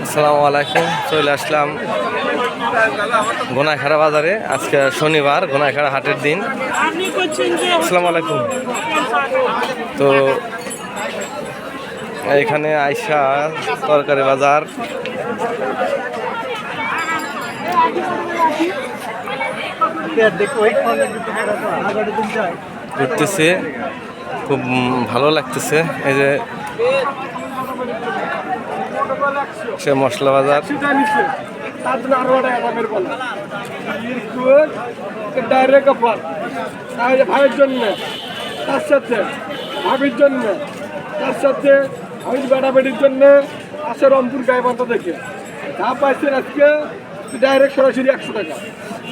আসসালামু আলাইকুম। চলে আসলাম গোনাইখাড়া বাজারে। আজকে শনিবার, গোনাইখাড়া হাটের দিন। আসসালামু আলাইকুম। তো এখানে আইসা তরকারি বাজার ঘুরতেছে, খুব ভালো লাগতেছে। এই যে সে মশলা বাজার, ভাইয়ের জন্য, তার সাথে ভাবির জন্য, তার সাথে আমি বেড়াবেড়ির জন্য আছে রংপুর গাইবান্ধা থেকে যা পাইছেন আজকে ডাইরেক্ট সরাসরি 100 টাকা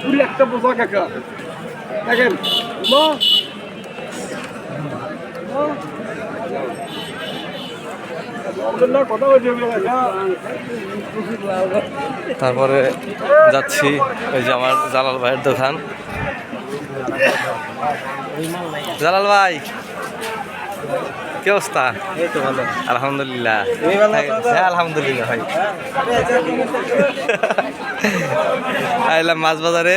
পুরি একটা বোঝা কাকা দেখেন। তারপরে যাচ্ছি ওই যে আমার জালাল ভাইয়ের দোকান। জালাল ভাই, কি অবস্থা? আলহামদুলিল্লাহ। হ্যাঁ আলহামদুলিল্লাহ ভাই। আইলাম মাছ বাজারে,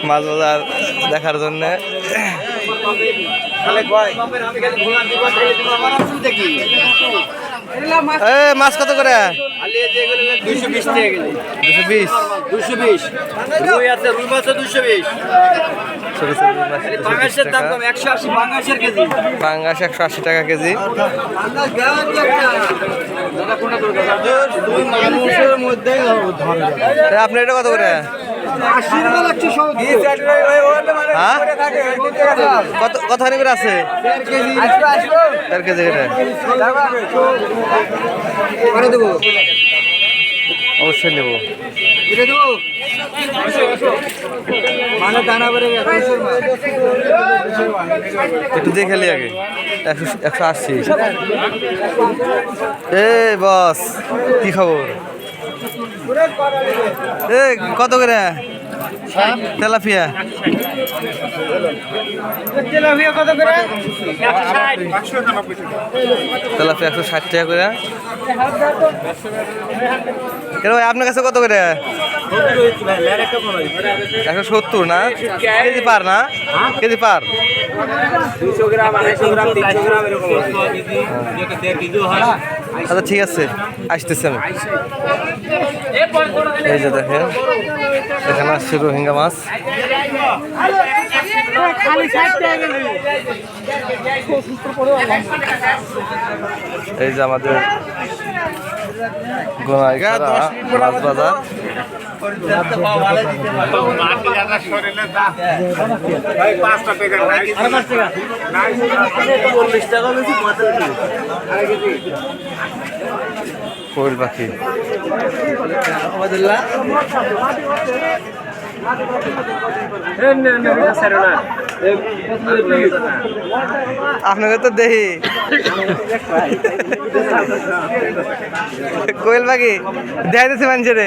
মাছ বাজার দেখার জন্য। মাছ কত করে? 220 টাকা কেজি। 220 220 রুই আছে, রুই মাছ 220। পাঙ্গাসের দাম কম, 180 পাঙ্গাসের কেজি। পাঙ্গাস 180 টাকা কেজি। আপনি এটা কত করে? কতখানি করে আছে? 1.5 কেজি অবশ্যই নেবো। একটু দেখে নি আগে। 180। এ বস, কি খবর? এ কত করে তেলাপিয়া? কত করে? তেলাপিয়া 160 টাকা করে। কেন ভাই আপনার কাছে কত করে? 170 না কেজি পার? না কেজি পার? 200 গ্রাম 250 গ্রাম 300 গ্রাম এরকম। আচ্ছা ঠিক আছে, আসতেছি আমি। এই যে দেখেন, এখানে আসছে রোহিঙ্গা মাছ। এই যে আমাদের গোনাইখাড়া মাছ বাজার। কোয়েল পাখি আপনাকে তো দেখি। কোয়েল পাখি দেখা যাচ্ছে মানুষের।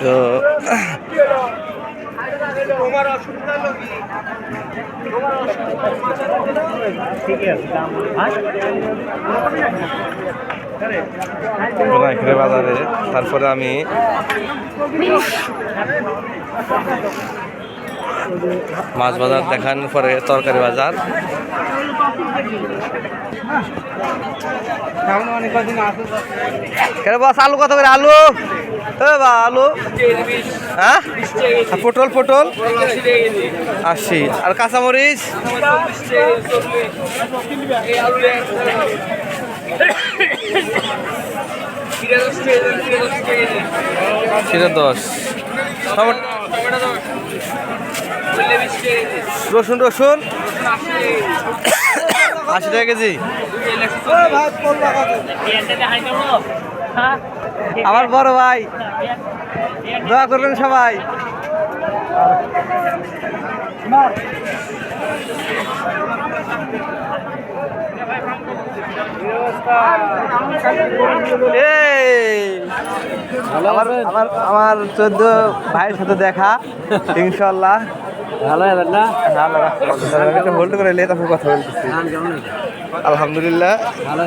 তো গোনাইখাড়া বাজারে তারপরে আমি মাছ বাজার দেখানোর পরে তরকারি বাজার। কেন বস আলু কত করে? আলু বা আলু, হ্যাঁ পটল 80। আর কাঁচামরিচ 10। রসুন 80 টাকা কেজি। আমার বড় ভাই, দোয়া করবেন সবাই। আমার 14 ভাইয়ের সাথে দেখা ইনশাল্লাহ। ভালো হবে না হোল্ড করে নিয়ে তারপর কথা বলতেছি। ধান কেমন আলহামদুলিল্লাহ ভালো